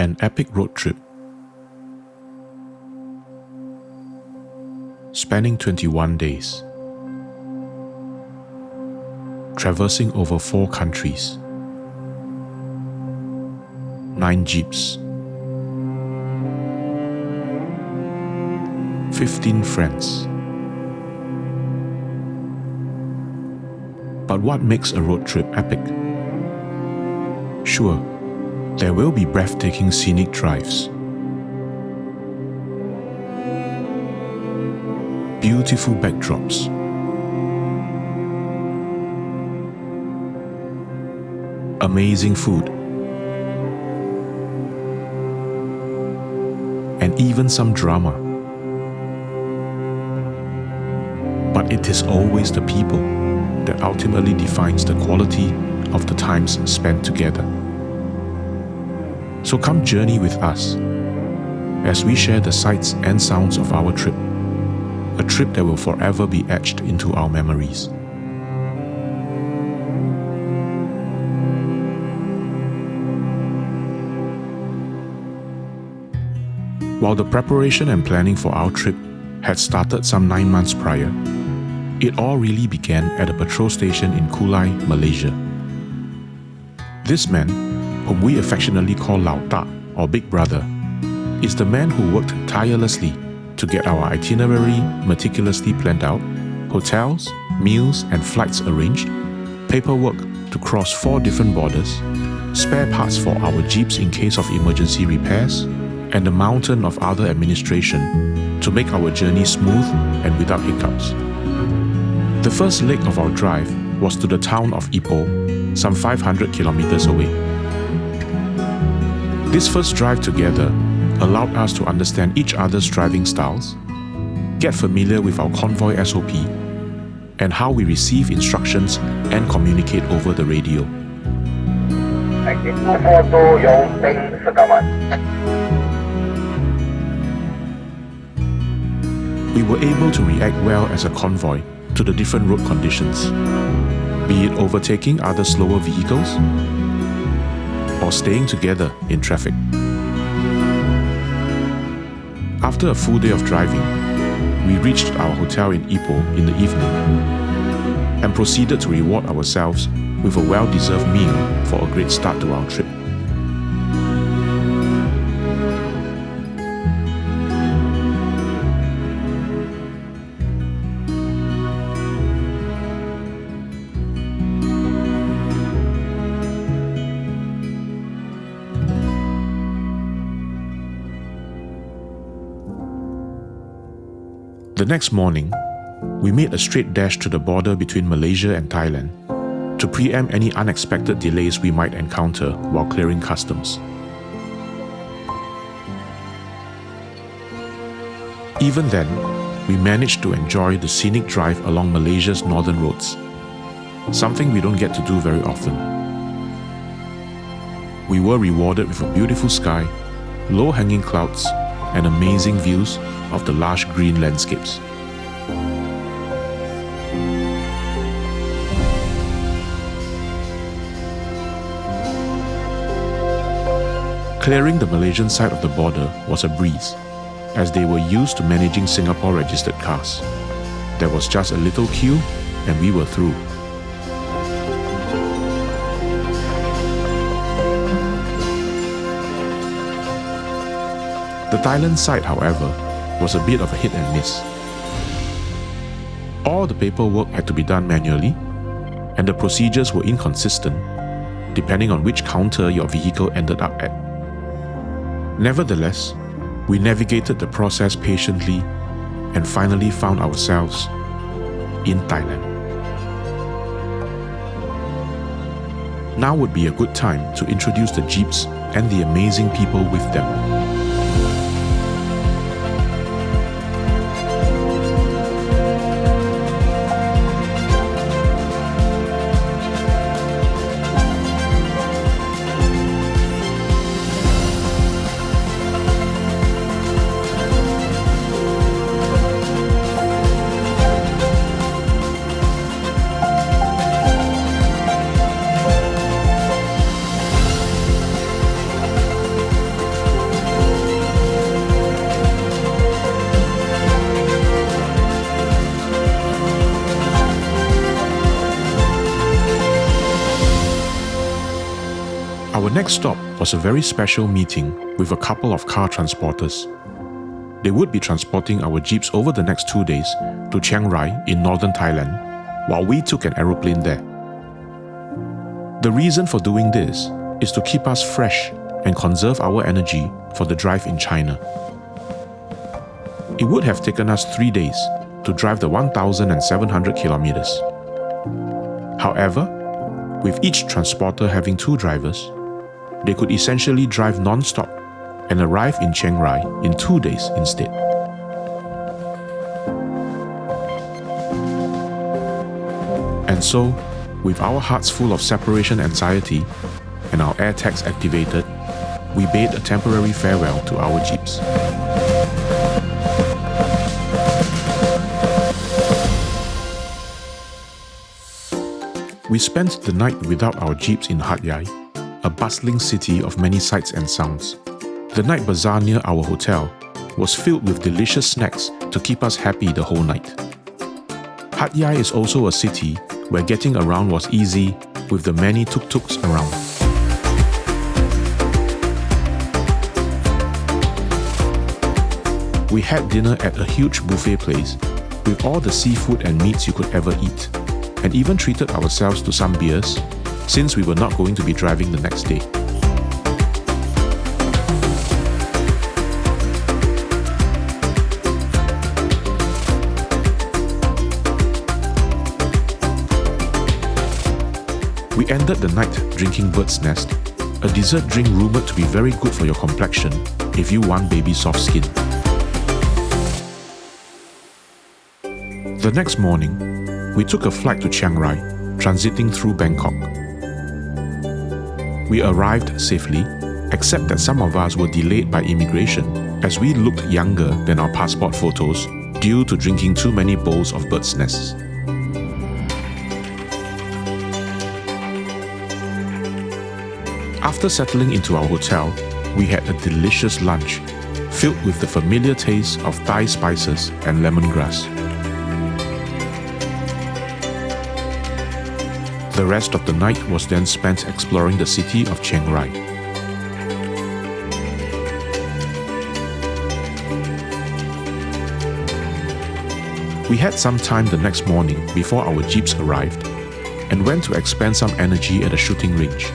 An epic road trip spanning 21 days, traversing over 4 countries, 9 jeeps, 15 friends. But what makes a road trip epic? Sure, there will be breathtaking scenic drives, beautiful backdrops, amazing food, and even some drama. But it is always the people that ultimately defines the quality of the times spent together. So come journey with us as we share the sights and sounds of our trip, a trip that will forever be etched into our memories. While the preparation and planning for our trip had started some 9 months prior, it all really began at a petrol station in Kulai, Malaysia. This man, whom we affectionately call Lao Ta, or Big Brother, is the man who worked tirelessly to get our itinerary meticulously planned out, hotels, meals and flights arranged, paperwork to cross 4 different borders, spare parts for our jeeps in case of emergency repairs, and a mountain of other administration to make our journey smooth and without hiccups. The first leg of our drive was to the town of Ipoh, some 500 kilometers away. This first drive together allowed us to understand each other's driving styles, get familiar with our convoy SOP, and how we receive instructions and communicate over the radio. We were able to react well as a convoy to the different road conditions, be it overtaking other slower vehicles or staying together in traffic. After a full day of driving, we reached our hotel in Ipoh in the evening and proceeded to reward ourselves with a well-deserved meal for a great start to our trip. The next morning, we made a straight dash to the border between Malaysia and Thailand to preempt any unexpected delays we might encounter while clearing customs. Even then, we managed to enjoy the scenic drive along Malaysia's northern roads, something we don't get to do very often. We were rewarded with a beautiful sky, low-hanging clouds, and amazing views of the lush green landscapes. Clearing the Malaysian side of the border was a breeze, as they were used to managing Singapore-registered cars. There was just a little queue, and we were through. The Thailand side, however, was a bit of a hit and miss. All the paperwork had to be done manually, and the procedures were inconsistent depending on which counter your vehicle ended up at. Nevertheless, we navigated the process patiently and finally found ourselves in Thailand. Now would be a good time to introduce the jeeps and the amazing people with them. Our next stop was a very special meeting with a couple of car transporters. They would be transporting our jeeps over the next 2 days to Chiang Rai in northern Thailand, while we took an aeroplane there. The reason for doing this is to keep us fresh and conserve our energy for the drive in China. It would have taken us 3 days to drive the 1,700 kilometers. However, with each transporter having 2 drivers, they could essentially drive non-stop and arrive in Chiang Rai in 2 days instead. And so, with our hearts full of separation anxiety and our air tags activated, we bade a temporary farewell to our jeeps. We spent the night without our jeeps in Hat Yai, a bustling city of many sights and sounds. The night bazaar near our hotel was filled with delicious snacks to keep us happy the whole night. Hat Yai is also a city where getting around was easy with the many tuk-tuks around. We had dinner at a huge buffet place with all the seafood and meats you could ever eat, and even treated ourselves to some beers since we were not going to be driving the next day. We ended the night drinking bird's nest, a dessert drink rumored to be very good for your complexion if you want baby soft skin. The next morning, we took a flight to Chiang Rai, transiting through Bangkok. We arrived safely, except that some of us were delayed by immigration as we looked younger than our passport photos due to drinking too many bowls of bird's nests. After settling into our hotel, we had a delicious lunch filled with the familiar taste of Thai spices and lemongrass. The rest of the night was then spent exploring the city of Chiang Rai. We had some time the next morning before our jeeps arrived and went to expend some energy at a shooting range.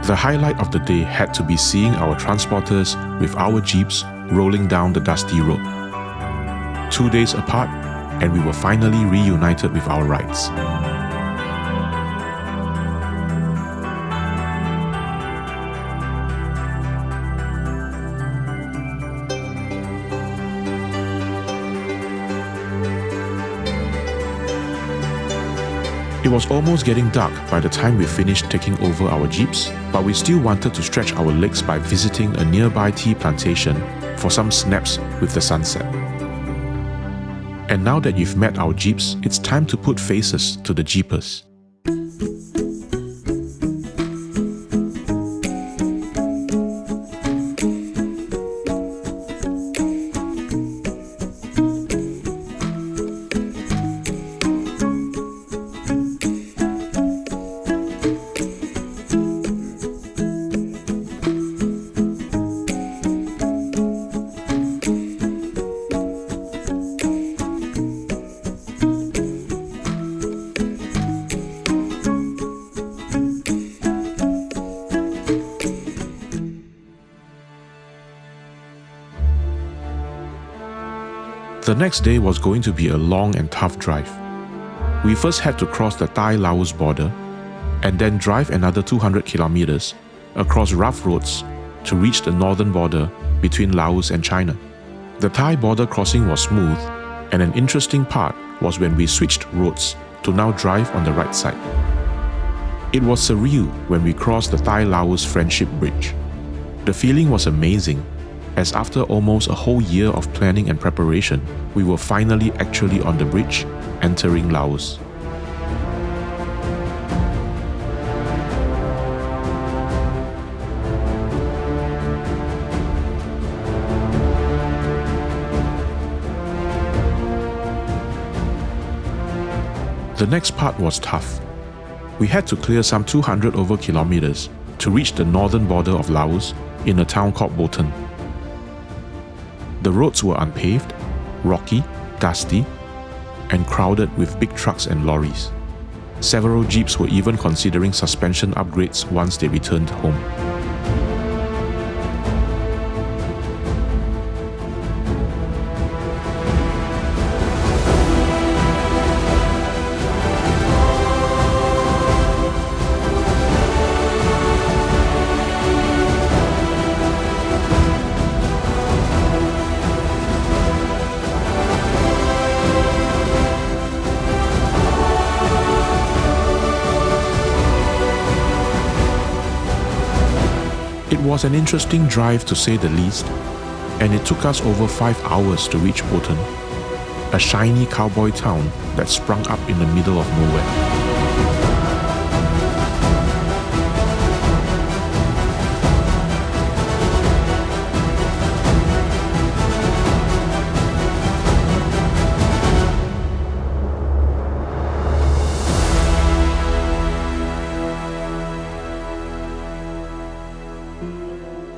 The highlight of the day had to be seeing our transporters with our jeeps rolling down the dusty road. 2 days apart, and we were finally reunited with our rides. It was almost getting dark by the time we finished taking over our jeeps, but we still wanted to stretch our legs by visiting a nearby tea plantation for some snaps with the sunset. And now that you've met our jeeps, it's time to put faces to the jeepers. The next day was going to be a long and tough drive. We first had to cross the Thai-Laos border and then drive another 200 kilometers across rough roads to reach the northern border between Laos and China. The Thai border crossing was smooth, and an interesting part was when we switched roads to now drive on the right side. It was surreal when we crossed the Thai-Laos Friendship Bridge. The feeling was amazing, as after almost a whole year of planning and preparation, we were finally actually on the bridge, entering Laos. The next part was tough. We had to clear some 200 over kilometers to reach the northern border of Laos in a town called Botan. The roads were unpaved, rocky, dusty, and crowded with big trucks and lorries. Several jeeps were even considering suspension upgrades once they returned home. It was an interesting drive to say the least, and it took us over 5 hours to reach Botan, a shiny cowboy town that sprung up in the middle of nowhere.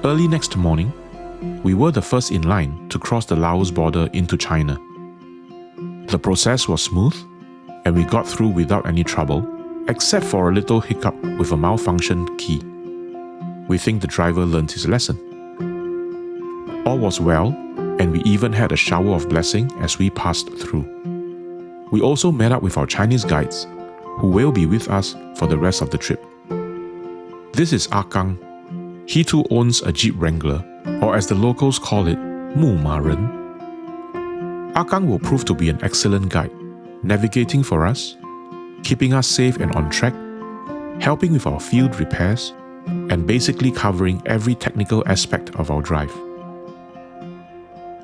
Early next morning, we were the first in line to cross the Laos border into China. The process was smooth, and we got through without any trouble, except for a little hiccup with a malfunctioned key. We think the driver learned his lesson. All was well, and we even had a shower of blessing as we passed through. We also met up with our Chinese guides, who will be with us for the rest of the trip. This is Kang. He too owns a Jeep Wrangler, or as the locals call it, Mu Ma Ren. Kang will prove to be an excellent guide, navigating for us, keeping us safe and on track, helping with our field repairs, and basically covering every technical aspect of our drive.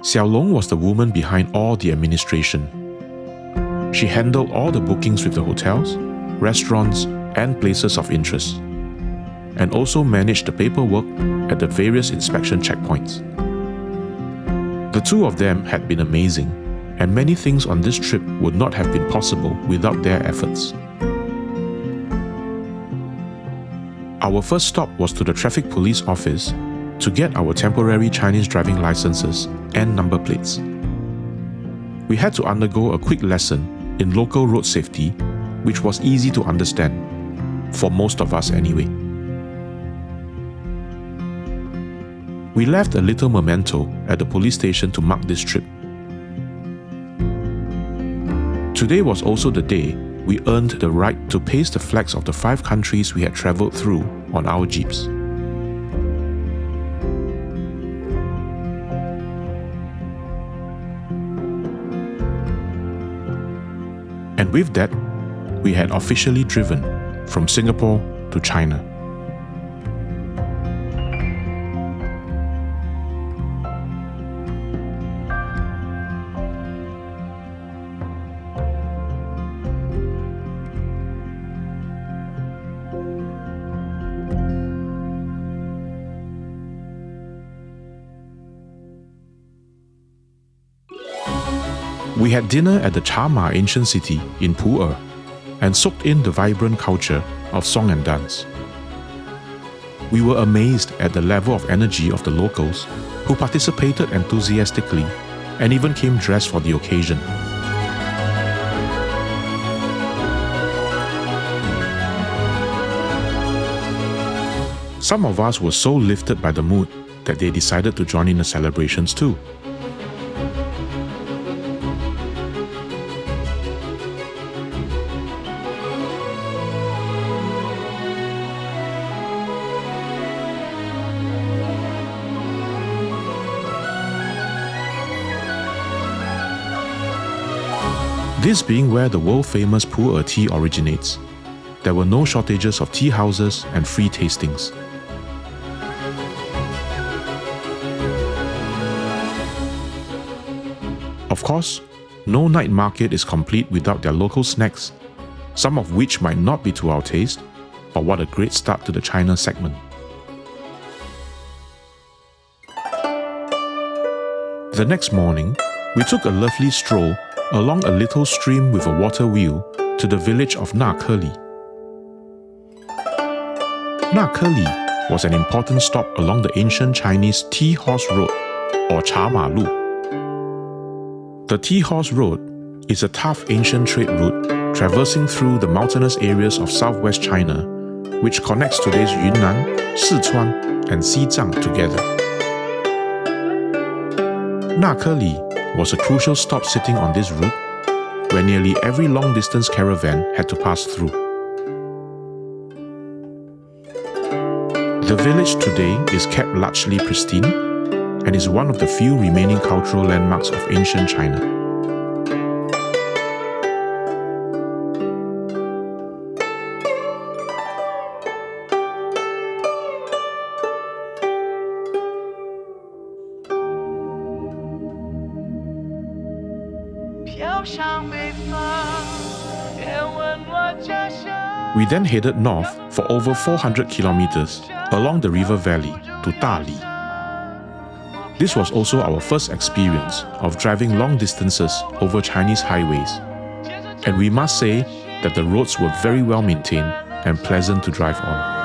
Xiao Long was the woman behind all the administration. She handled all the bookings with the hotels, restaurants, and places of interest, and also managed the paperwork at the various inspection checkpoints. The two of them had been amazing, and many things on this trip would not have been possible without their efforts. Our first stop was to the traffic police office to get our temporary Chinese driving licenses and number plates. We had to undergo a quick lesson in local road safety, which was easy to understand, for most of us anyway. We left a little memento at the police station to mark this trip. Today was also the day we earned the right to paste the flags of the 5 countries we had travelled through on our jeeps. And with that, we had officially driven from Singapore to China. We had dinner at the Chama ancient city in Pu'er and soaked in the vibrant culture of song and dance. We were amazed at the level of energy of the locals who participated enthusiastically and even came dressed for the occasion. Some of us were so lifted by the mood that they decided to join in the celebrations too. This being where the world-famous Pu'er tea originates, there were no shortages of tea houses and free tastings. Of course, no night market is complete without their local snacks, some of which might not be to our taste, but what a great start to the China segment. The next morning, we took a lovely stroll along a little stream with a water wheel to the village of Na Keli. Na Keli was an important stop along the ancient Chinese Tea-Horse Road, or Cha Ma Lu. The Tea-Horse Road is a tough ancient trade route traversing through the mountainous areas of southwest China, which connects today's Yunnan, Sichuan, and Xizang together. Na Keli was a crucial stop sitting on this route, where nearly every long-distance caravan had to pass through. The village today is kept largely pristine and is one of the few remaining cultural landmarks of ancient China. We then headed north for over 400 kilometers along the river valley to Dali. This was also our first experience of driving long distances over Chinese highways, and we must say that the roads were very well maintained and pleasant to drive on.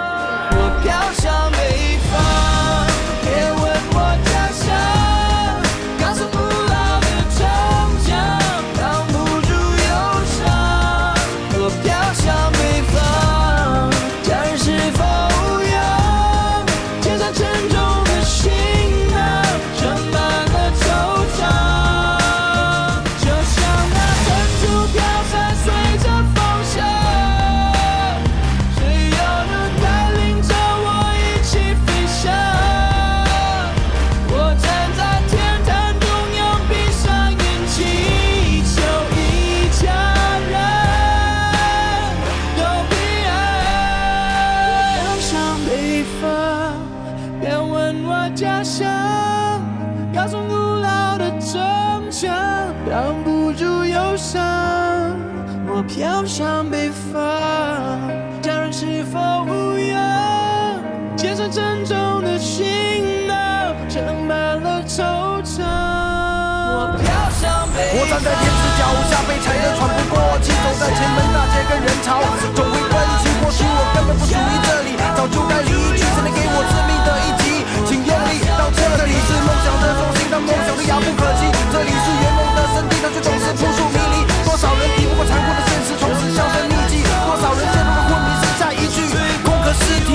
我站在天子脚下，被踩得喘不过气，走在前门大街跟人潮总会关起。或许我根本不属于这里，早就该离去，只能给我致命的一击。请用力，到这里是梦想的中心，但梦想的遥不可及。这里是圆梦的圣地，但却总是扑朔迷离。多少人敌不过残酷的现实，从此销声匿迹。多少人陷入了昏迷，剩下一具空壳尸体。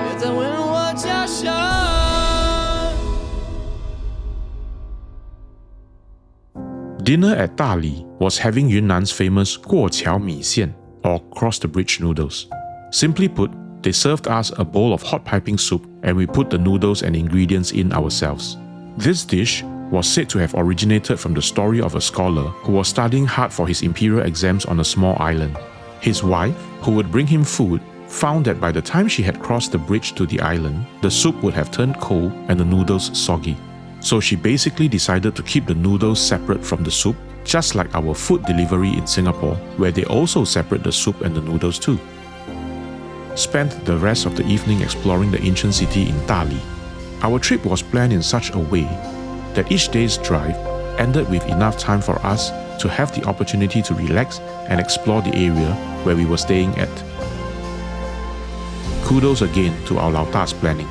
别再问我家乡。Dinner at Dali was having Yunnan's famous 过桥米线, or cross-the-bridge noodles. Simply put, they served us a bowl of hot piping soup and we put the noodles and ingredients in ourselves. This dish was said to have originated from the story of a scholar who was studying hard for his imperial exams on a small island. His wife, who would bring him food, found that by the time she had crossed the bridge to the island, the soup would have turned cold and the noodles soggy. So she basically decided to keep the noodles separate from the soup, just like our food delivery in Singapore, where they also separate the soup and the noodles too. Spent the rest of the evening exploring the ancient city in Dali. Our trip was planned in such a way that each day's drive ended with enough time for us to have the opportunity to relax and explore the area where we were staying at. Kudos again to our Lao Da's planning.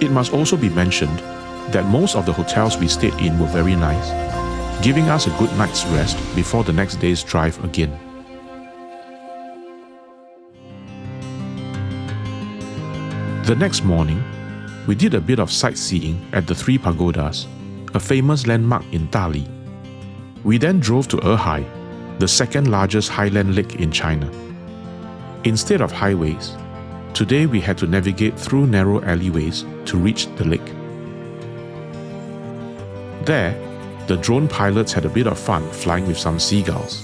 It must also be mentioned that most of the hotels we stayed in were very nice, giving us a good night's rest before the next day's drive again. The next morning, we did a bit of sightseeing at the Three Pagodas, a famous landmark in Dali. We then drove to Erhai, the second largest highland lake in China. Instead of highways, today we had to navigate through narrow alleyways to reach the lake. There, the drone pilots had a bit of fun flying with some seagulls.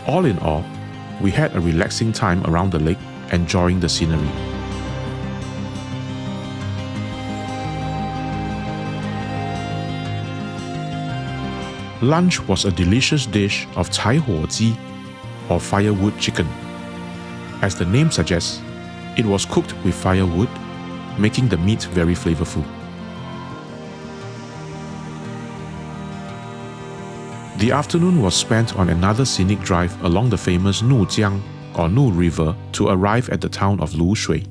All in all, we had a relaxing time around the lake, enjoying the scenery. Lunch was a delicious dish of cai huo ji, or firewood chicken. As the name suggests, it was cooked with firewood, making the meat very flavorful. The afternoon was spent on another scenic drive along the famous Nujiang or Nu River to arrive at the town of Lushui.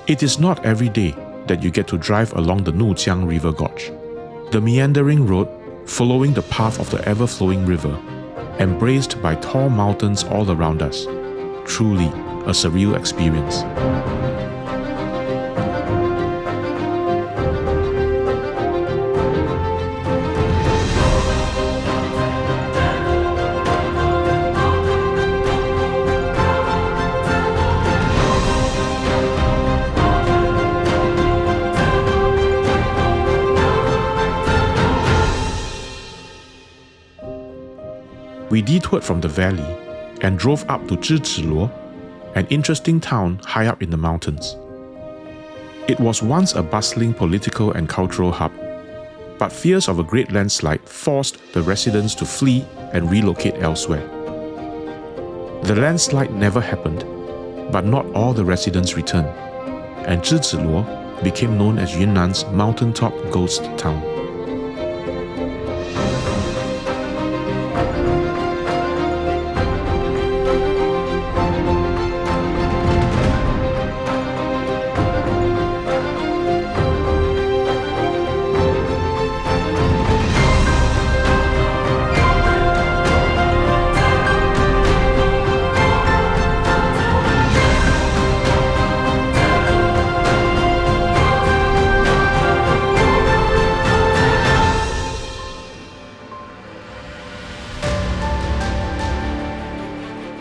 It is not every day that you get to drive along the Nujiang River Gorge. The meandering road, following the path of the ever-flowing river, embraced by tall mountains all around us. Truly a surreal experience. We detoured from the valley and drove up to Zhizhiluo, an interesting town high up in the mountains. It was once a bustling political and cultural hub, but fears of a great landslide forced the residents to flee and relocate elsewhere. The landslide never happened, but not all the residents returned, and Zhizhiluo became known as Yunnan's mountaintop ghost town.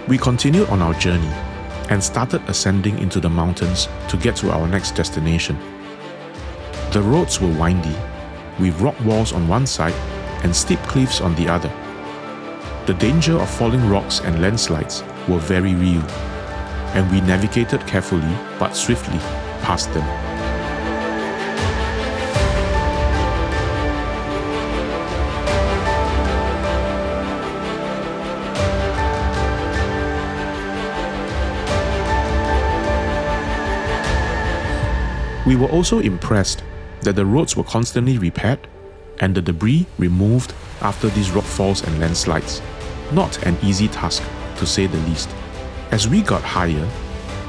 We continued on our journey and started ascending into the mountains to get to our next destination. The roads were windy, with rock walls on one side and steep cliffs on the other. The danger of falling rocks and landslides were very real, and we navigated carefully but swiftly past them. We were also impressed that the roads were constantly repaired and the debris removed after these rockfalls and landslides. Not an easy task, to say the least, As we got higher,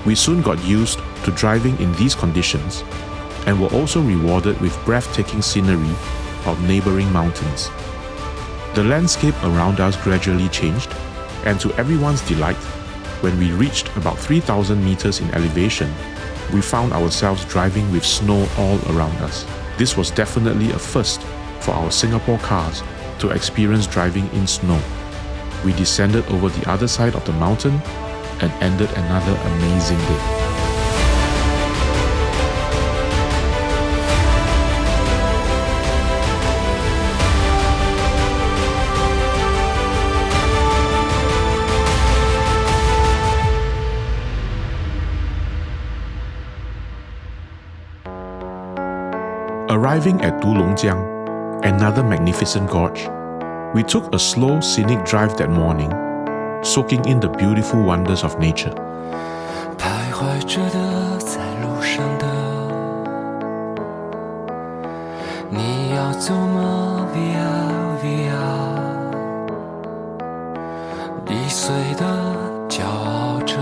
we soon got used to driving in these conditions and were also rewarded with breathtaking scenery of neighboring mountains. The landscape around us gradually changed, and to everyone's delight, when we reached about 3,000 meters in elevation, we found ourselves driving with snow all around us. This was definitely a first for our Singapore cars to experience driving in snow. We descended over the other side of the mountain and ended another amazing day. Arriving at Dulongjiang, another magnificent gorge, we took a slow, scenic drive that morning, soaking in the beautiful wonders of nature. 徘徊着的，在路上的，你要走吗 ？Via Via， 易碎的，骄傲着，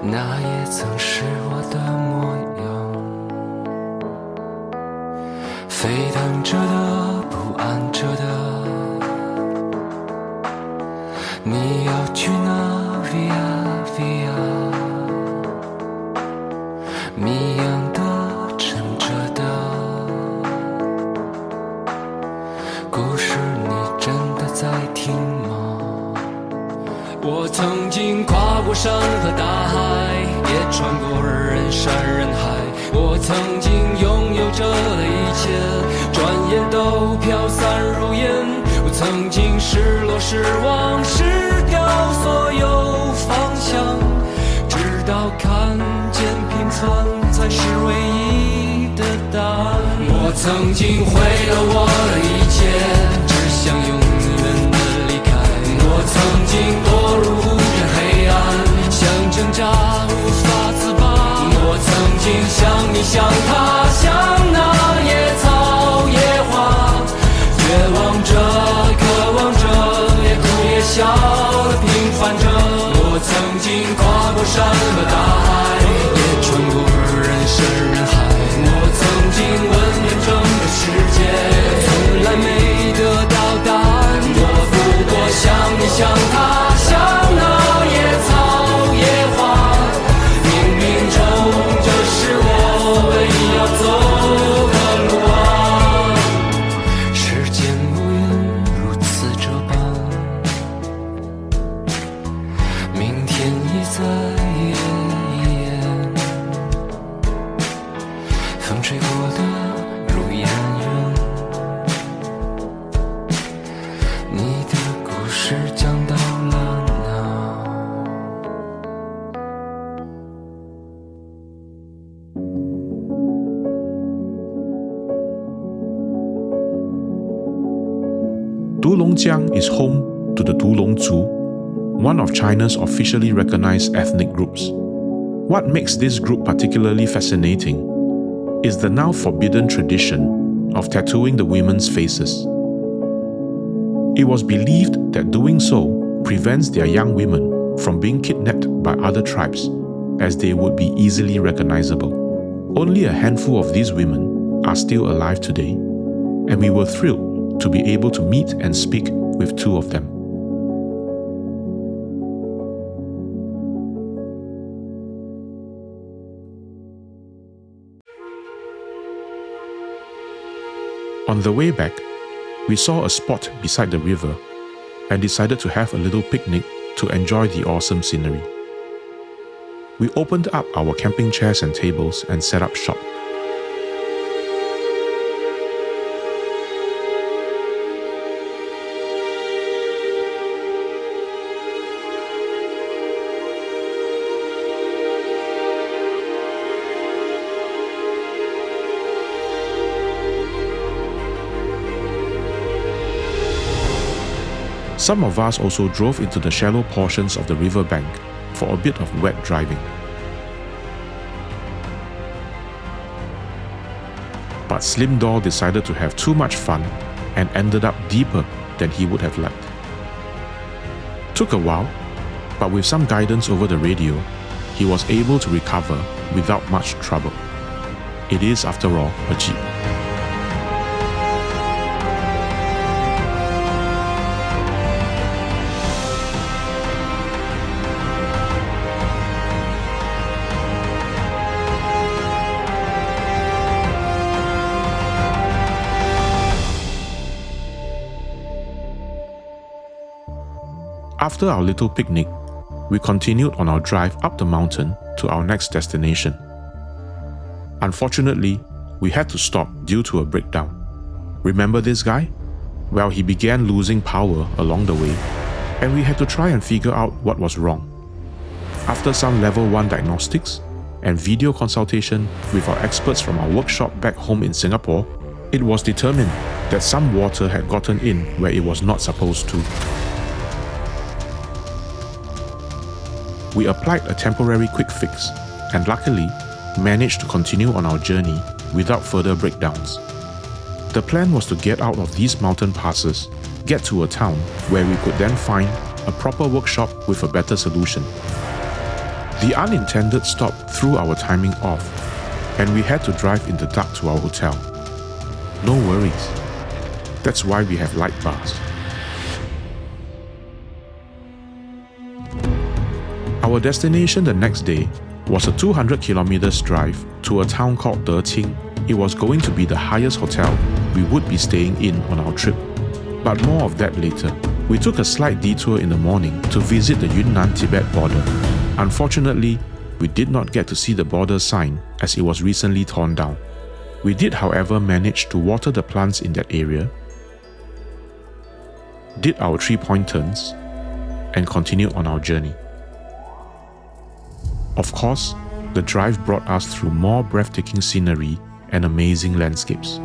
那也曾是我的模样。沸腾着的，不安着的，你要去哪 ？Via Via， 谜样的，沉着的，故事你真的在听吗？我曾经跨过山和大海，也穿过人山人海。我曾经拥有着的一切，转眼都飘散如烟。我曾经失落失望失掉所有方向，直到看见平凡才是唯一的答案。我曾经毁了我的一切，只想永远的离开。我曾经堕入这黑暗，想挣扎无法自拔。我曾经像你像他像那野草野花，绝望着渴望着，也哭也笑的平凡着。我曾经跨过山和大海，也穿过人山人海。我曾经问遍整个世界，从来没得到答案。我不过像你像他像那野草野花，冥冥中这是我唯一要走的路啊。时间无言如此这般，明天已在眼前，风吹过的如烟云，你的故事讲到了哪？Dulongjiang is home to the Dulongzu, one of China's officially recognized ethnic groups. What makes this group particularly fascinating is the now forbidden tradition of tattooing the women's faces. It was believed that doing so prevents their young women from being kidnapped by other tribes, as they would be easily recognizable. Only a handful of these women are still alive today, and we were thrilled to be able to meet and speak with two of them. On the way back, we saw a spot beside the river and decided to have a little picnic to enjoy the awesome scenery. We opened up our camping chairs and tables and set up shop. Some of us also drove into the shallow portions of the riverbank for a bit of wet driving. But Slim Doll decided to have too much fun and ended up deeper than he would have liked. Took a while, but with some guidance over the radio, he was able to recover without much trouble. It is, after all, a jeep. After our little picnic, we continued on our drive up the mountain to our next destination. Unfortunately, we had to stop due to a breakdown. Remember this guy? Well, he began losing power along the way, and we had to try and figure out what was wrong. After some level 1 diagnostics and video consultation with our experts from our workshop back home in Singapore, it was determined that some water had gotten in where it was not supposed to. We applied a temporary quick fix and luckily managed to continue on our journey without further breakdowns. The plan was to get out of these mountain passes, get to a town where we could then find a proper workshop with a better solution. The unintended stop threw our timing off, and we had to drive in the dark to our hotel. No worries. That's why we have light bars. Our destination the next day was a 200 kilometers drive to a town called Deqing. It was going to be the highest hotel we would be staying in on our trip. But more of that later. We took a slight detour in the morning to visit the Yunnan-Tibet border. Unfortunately, we did not get to see the border sign as it was recently torn down. We did, however, manage to water the plants in that area, did our 3-point turns, and continued on our journey. Of course, the drive brought us through more breathtaking scenery and amazing landscapes.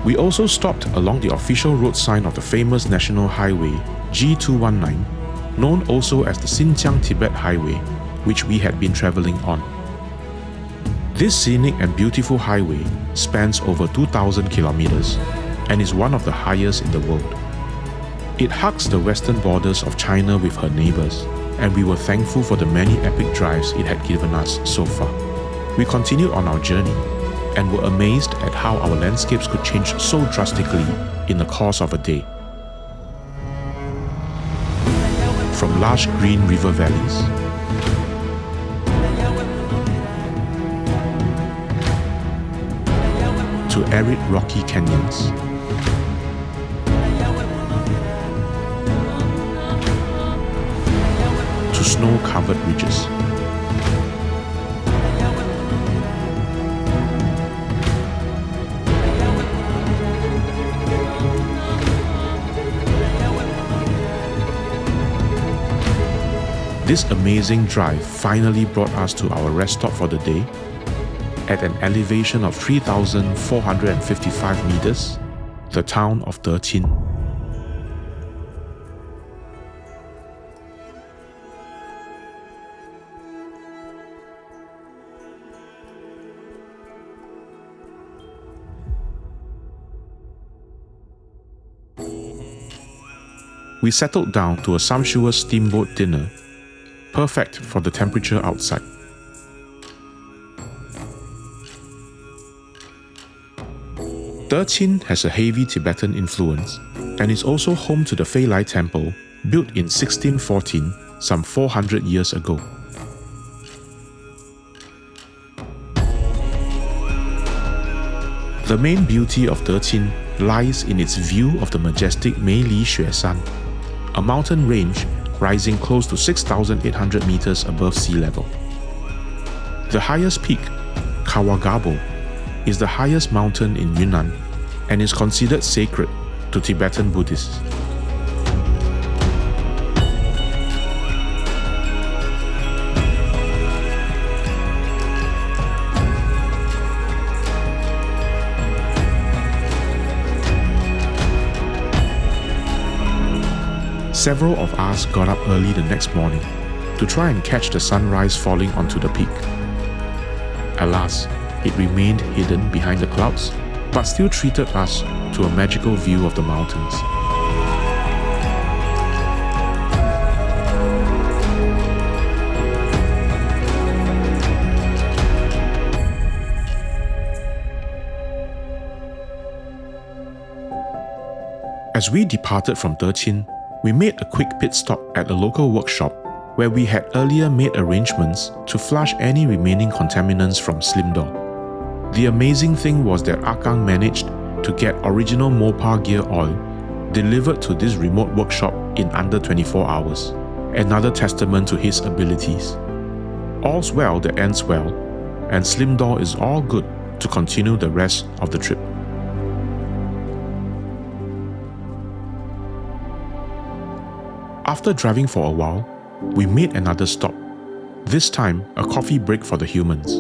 We also stopped along the official road sign of the famous national highway G219, known also as the Xinjiang-Tibet Highway, which we had been traveling on. This scenic and beautiful highway spans over 2,000 kilometers and is one of the highest in the world. It hugs the western borders of China with her neighbors, and we were thankful for the many epic drives it had given us so far. We continued on our journey and were amazed at how our landscapes could change so drastically in the course of a day. From lush green river valleys to arid rocky canyons, to snow-covered ridges. This amazing drive finally brought us to our rest stop for the day at an elevation of 3,455 meters, the town of Deqing. We settled down to a sumptuous steamboat dinner, perfect for the temperature outside. Deqing has a heavy Tibetan influence and is also home to the Feilai Temple, built in 1614, some 400 years ago. The main beauty of Deqing lies in its view of the majestic Meili Xueshan, a mountain range rising close to 6,800 meters above sea level. The highest peak, Kawagabo, is the highest mountain in Yunnan and is considered sacred to Tibetan Buddhists. Several of us got up early the next morning to try and catch the sunrise falling onto the peak. Alas, it remained hidden behind the clouds, but still treated us to a magical view of the mountains. As we departed from Dechin, we made a quick pit stop at a local workshop where we had earlier made arrangements to flush any remaining contaminants from Slimdor. The amazing thing was that Akang managed to get original Mopar gear oil delivered to this remote workshop in under 24 hours, another testament to his abilities. All's well that ends well, and Slimdor is all good to continue the rest of the trip. After driving for a while, we made another stop, this time a coffee break for the humans.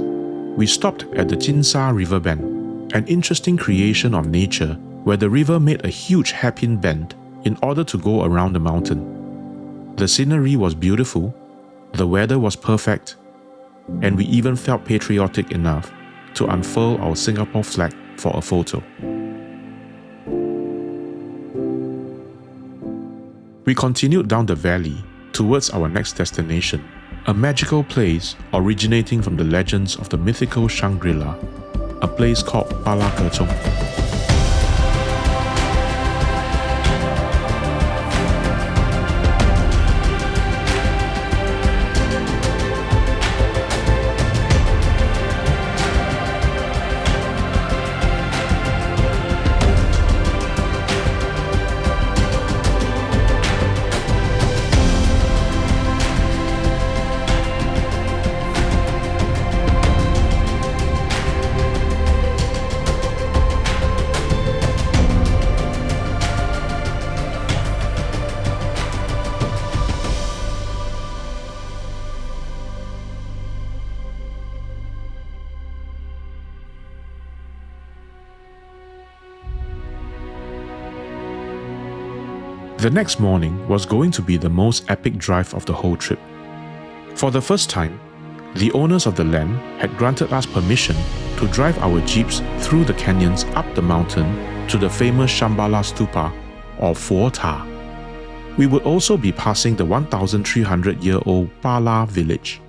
We stopped at the Jinsa River Bend, an interesting creation of nature where the river made a huge hairpin bend in order to go around the mountain. The scenery was beautiful, the weather was perfect, and we even felt patriotic enough to unfurl our Singapore flag for a photo. We continued down the valley towards our next destination, a magical place originating from the legends of the mythical Shangri-La, a place called Pala Kerchong. The next morning was going to be the most epic drive of the whole trip. For the first time, the owners of the land had granted us permission to drive our jeeps through the canyons up the mountain to the famous Shambhala Stupa, or Pho Ta. We would also be passing the 1,300-year-old Pala village.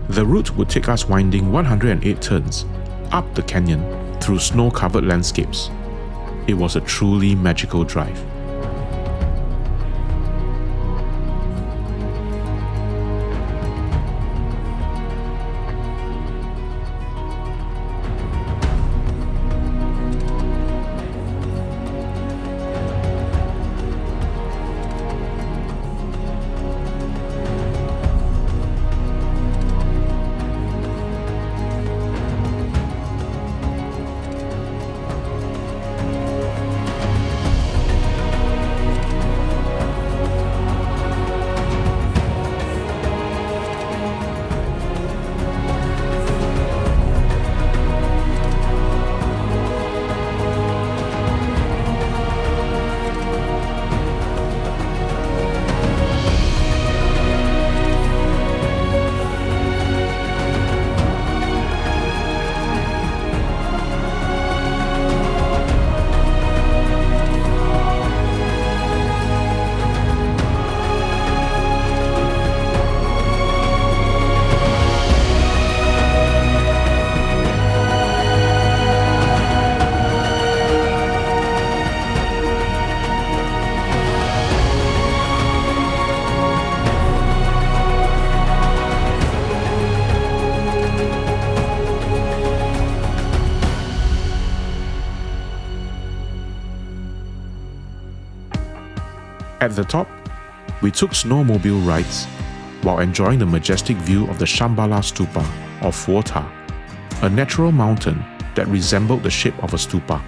The route would take us winding 108 turns up the canyon through snow-covered landscapes. It was a truly magical drive. At the top, we took snowmobile rides while enjoying the majestic view of the Shambhala Stupa, or Pho Ta, a natural mountain that resembled the shape of a stupa.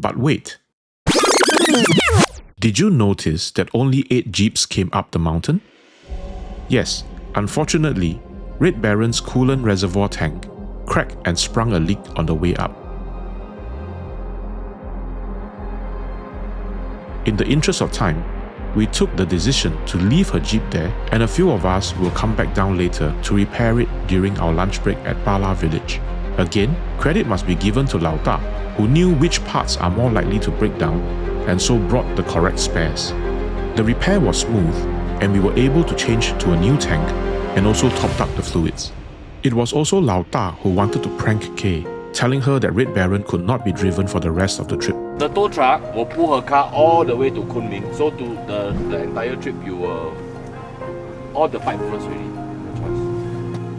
But wait. Did you notice that only 8 jeeps came up the mountain? Yes, unfortunately, Red Baron's coolant reservoir tank cracked and sprung a leak on the way up. In the interest of time, we took the decision to leave her jeep there, and a few of us will come back down later to repair it during our lunch break at Bala village. Again, credit must be given to Lao Da, who knew which parts are more likely to break down and so brought the correct spares. The repair was smooth, and we were able to change to a new tank and also topped up the fluids. It was also Lao Da who wanted to prank Kay, telling her that Red Baron could not be driven for the rest of the trip. The tow truck will pull her car all the way to Kunming. So to the entire trip, you will all the pipe first really. No choice.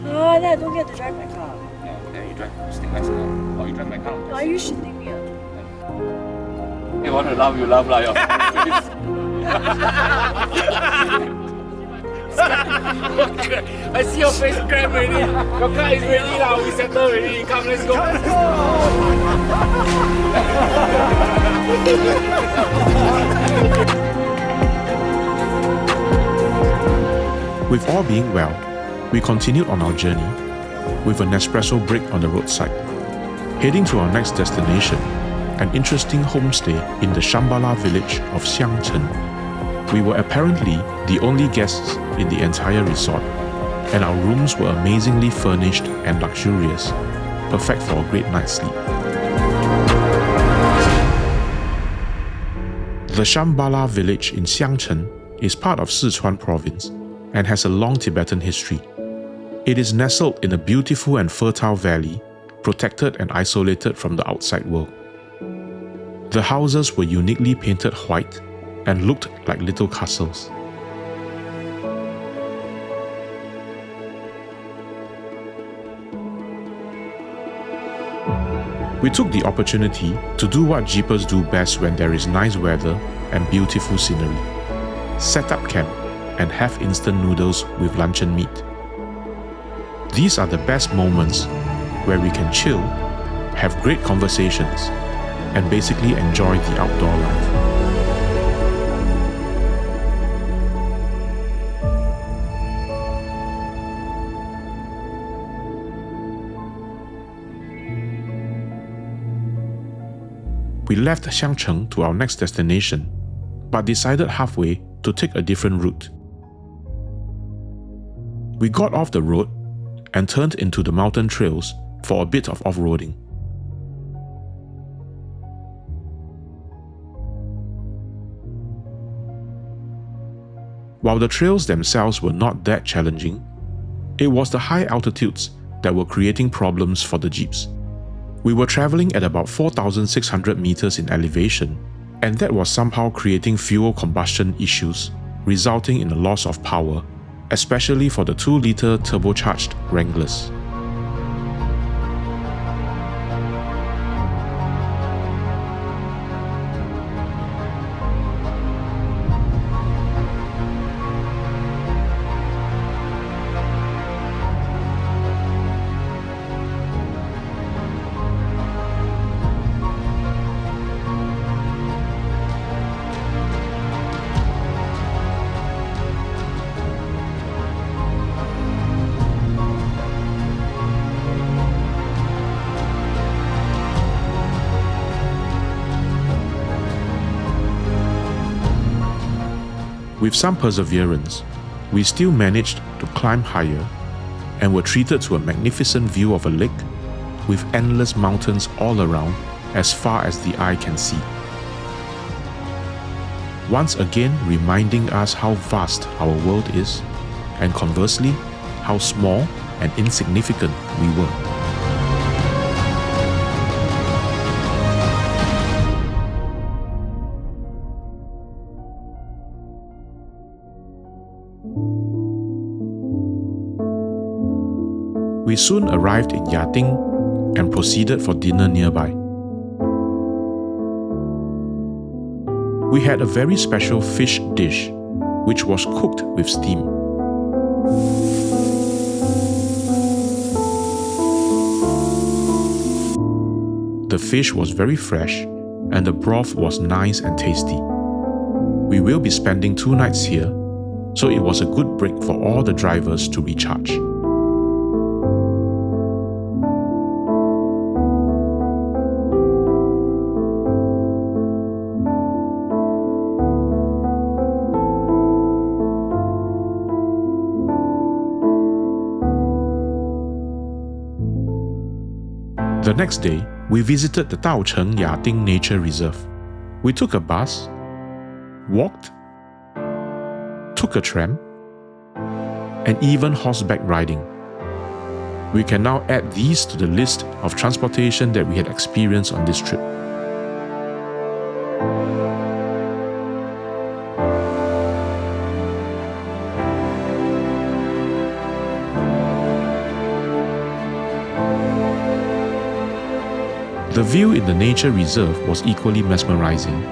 Then I don't get to drive my car. No, then you drive stick license now. Or you drive my car. Why are you shitting me? You want to laugh, you laugh lah. I see your face cramp already. Your car is ready now. We settle already. Come, let's go. With all being well, we continued on our journey with an espresso break on the roadside, heading to our next destination, an interesting homestay in the Shambhala village of Xiangchen. We were apparently the only guests in the entire resort, and our rooms were amazingly furnished and luxurious, perfect for a great night's sleep. The Shambhala village in Xiangchen is part of Sichuan province and has a long Tibetan history. It is nestled in a beautiful and fertile valley, protected and isolated from the outside world. The houses were uniquely painted white and looked like little castles. We took the opportunity to do what jeepers do best when there is nice weather and beautiful scenery: set up camp and have instant noodles with luncheon meat. These are the best moments where we can chill, have great conversations, and basically enjoy the outdoor life. We left Xiangcheng to our next destination, but decided halfway to take a different route. We got off the road and turned into the mountain trails for a bit of off-roading. While the trails themselves were not that challenging, it was the high altitudes that were creating problems for the jeeps. We were traveling at about 4,600 meters in elevation, and that was somehow creating fuel combustion issues, resulting in a loss of power, especially for the 2-liter turbocharged Wranglers. With some perseverance, we still managed to climb higher and were treated to a magnificent view of a lake with endless mountains all around as far as the eye can see. Once again reminding us how vast our world is, and conversely, how small and insignificant we were. We soon arrived in Yating and proceeded for dinner nearby. We had a very special fish dish, which was cooked with steam. The fish was very fresh and the broth was nice and tasty. We will be spending 2 nights here, so it was a good break for all the drivers to recharge. The next day, we visited the Daocheng Yating Nature Reserve. We took a bus, walked, took a tram, and even horseback riding. We can now add these to the list of transportation that we had experienced on this trip. The view in the nature reserve was equally mesmerizing,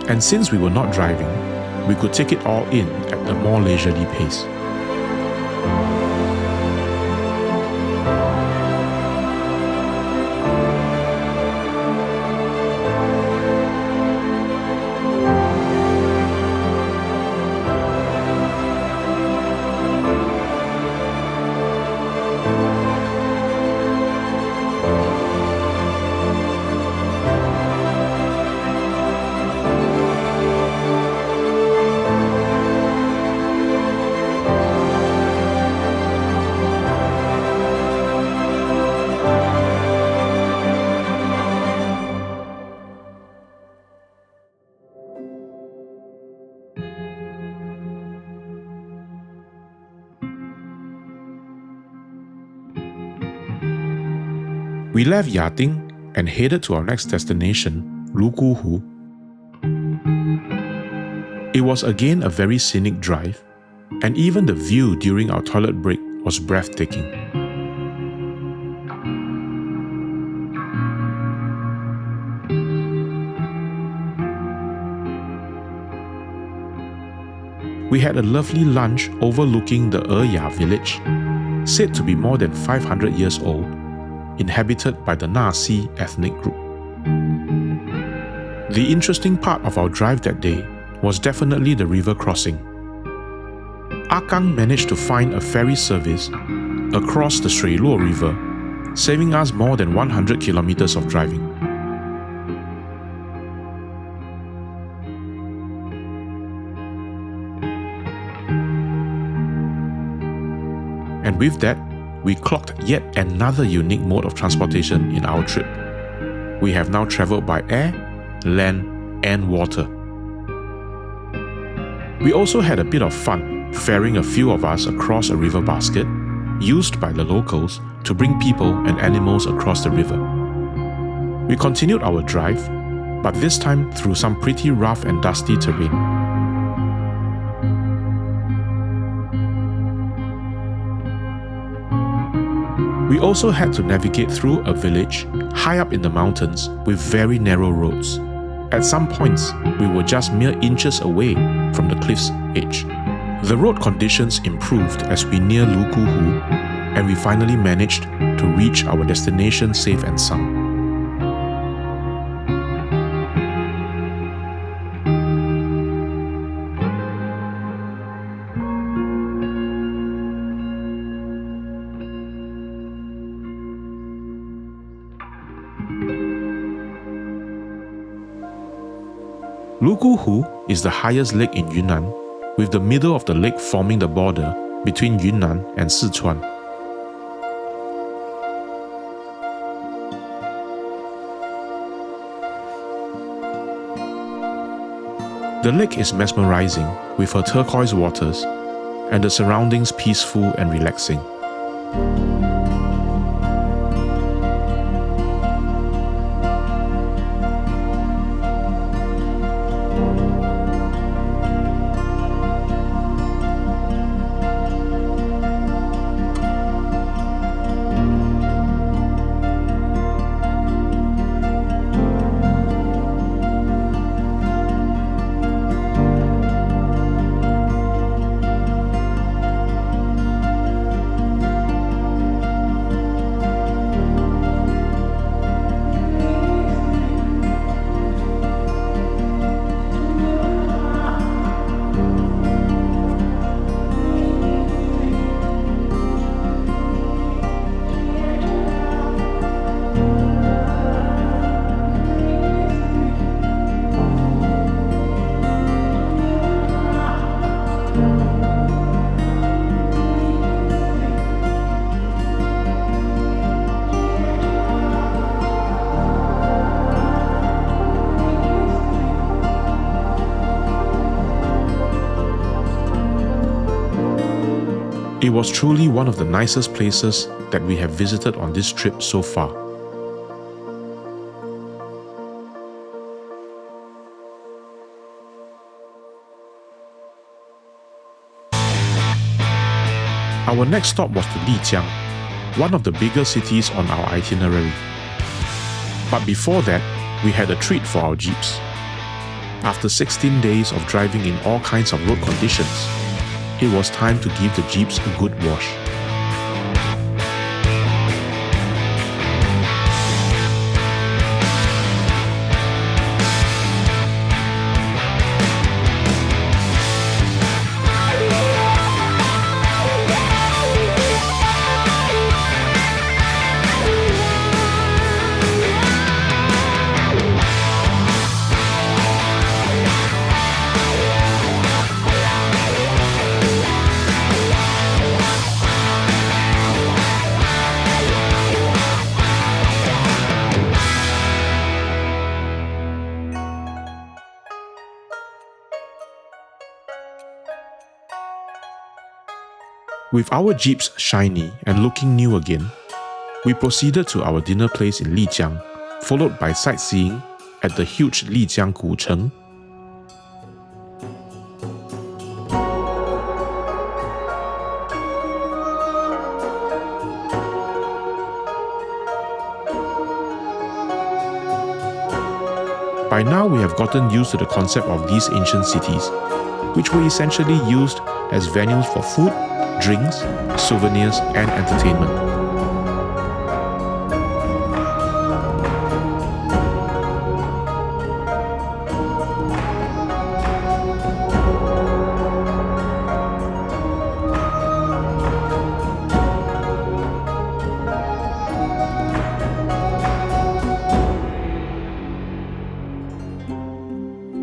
and since we were not driving, we could take it all in at a more leisurely pace. We left Yating and headed to our next destination, Lukuhu. It was again a very scenic drive, and even the view during our toilet break was breathtaking. We had a lovely lunch overlooking the Eya village, said to be more than 500 years old, inhabited by the Nasi ethnic group. The interesting part of our drive that day was definitely the river crossing. Akang managed to find a ferry service across the Shui Luo River, saving us more than 100 kilometers of driving. And with that, we clocked yet another unique mode of transportation in our trip. We have now traveled by air, land, and water. We also had a bit of fun ferrying a few of us across a river basket used by the locals to bring people and animals across the river. We continued our drive, but this time through some pretty rough and dusty terrain. We also had to navigate through a village high up in the mountains with very narrow roads. At some points, we were just mere inches away from the cliff's edge. The road conditions improved as we neared Lukuhu, and we finally managed to reach our destination safe and sound. Lukuhu is the highest lake in Yunnan, with the middle of the lake forming the border between Yunnan and Sichuan. The lake is mesmerizing with her turquoise waters and the surroundings peaceful and relaxing. It was truly one of the nicest places that we have visited on this trip so far. Our next stop was to Lijiang, one of the bigger cities on our itinerary. But before that, we had a treat for our jeeps. After 16 days of driving in all kinds of road conditions, it was time to give the jeeps a good wash. With our jeeps shiny and looking new again, we proceeded to our dinner place in Lijiang, followed by sightseeing at the huge Lijiang Gucheng. By now we have gotten used to the concept of these ancient cities, which were essentially used as venues for food, drinks, souvenirs, and entertainment.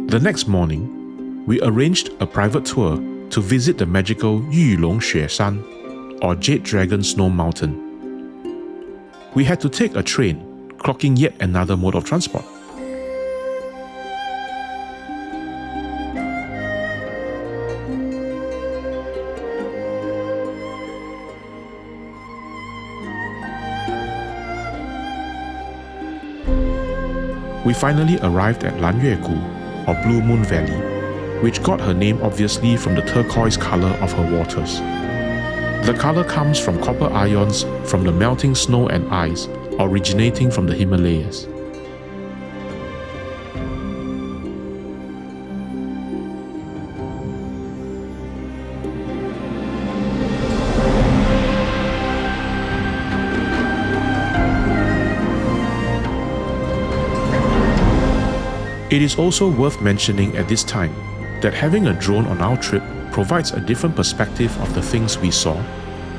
The next morning, we arranged a private tour to visit the magical Yulong Xueshan, or Jade Dragon Snow Mountain. We had to take a train, clocking yet another mode of transport. We finally arrived at Lanyue-gu, or Blue Moon Valley, which got her name obviously from the turquoise color of her waters. The color comes from copper ions from the melting snow and ice originating from the Himalayas. It is also worth mentioning at this time that having a drone on our trip provides a different perspective of the things we saw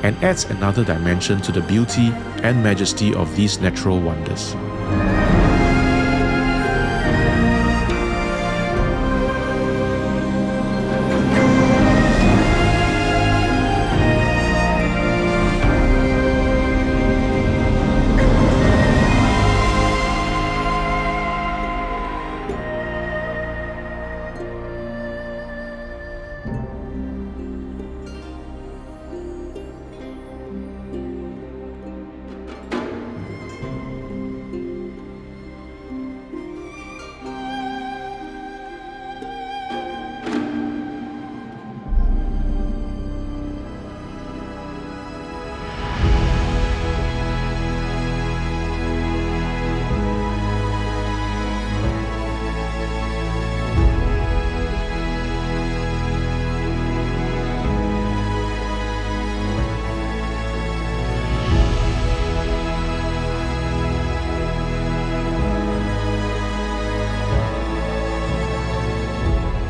and adds another dimension to the beauty and majesty of these natural wonders.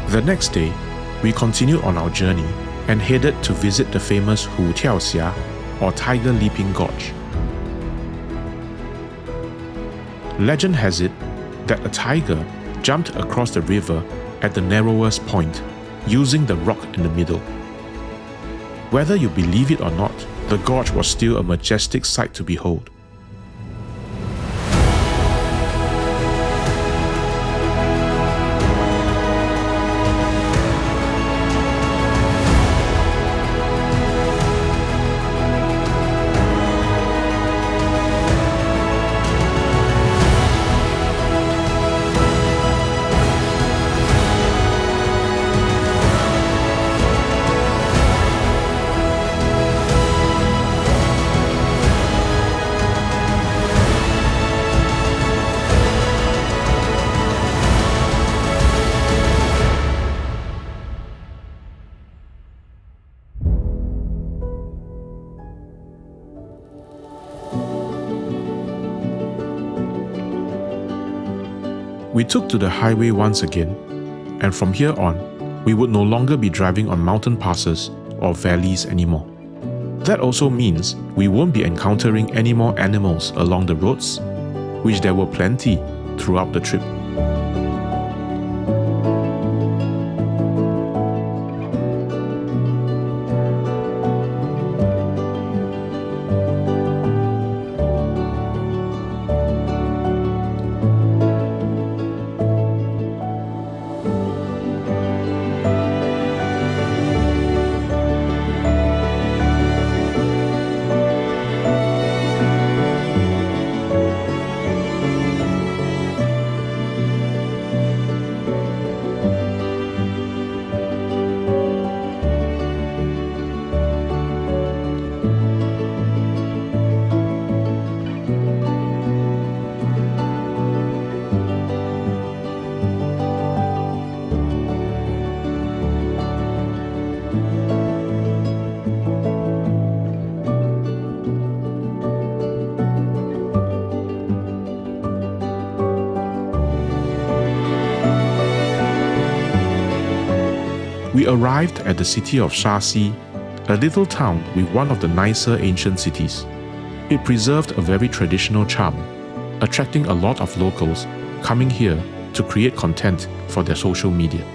The next day, we continued on our journey and headed to visit the famous Hu Tiaoxia, or Tiger Leaping Gorge. Legend has it that a tiger jumped across the river at the narrowest point, using the rock in the middle. Whether you believe it or not, the gorge was still a majestic sight to behold. We took to the highway once again, and from here on, we would no longer be driving on mountain passes or valleys anymore. That also means we won't be encountering any more animals along the roads, which there were plenty throughout the trip. We arrived at the city of Shaxi, a little town with one of the nicer ancient cities. It preserved a very traditional charm, attracting a lot of locals coming here to create content for their social media.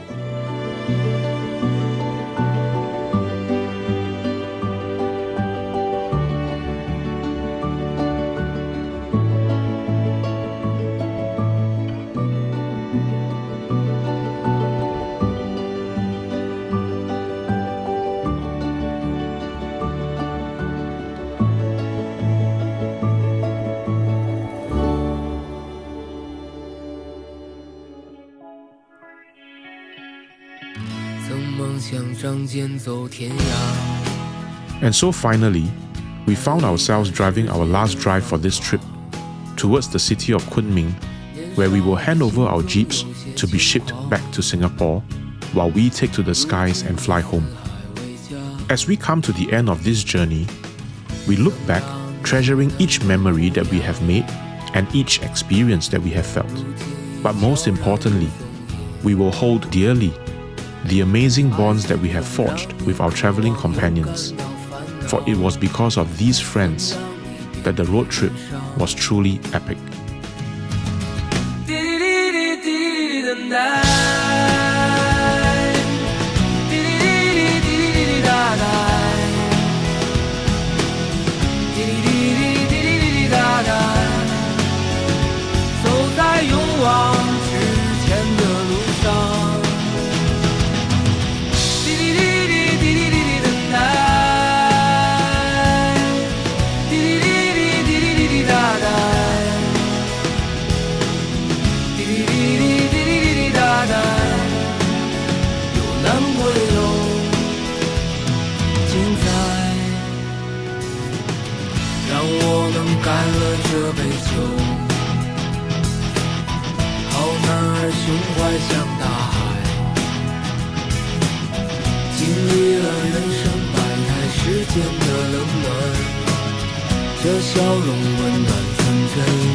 And so finally, we found ourselves driving our last drive for this trip towards the city of Kunming, where we will hand over our jeeps to be shipped back to Singapore while we take to the skies and fly home. As we come to the end of this journey, we look back, treasuring each memory that we have made and each experience that we have felt. But most importantly, we will hold dearly the amazing bonds that we have forged with our traveling companions. For it was because of these friends that the road trip was truly epic.这笑容温暖纯真。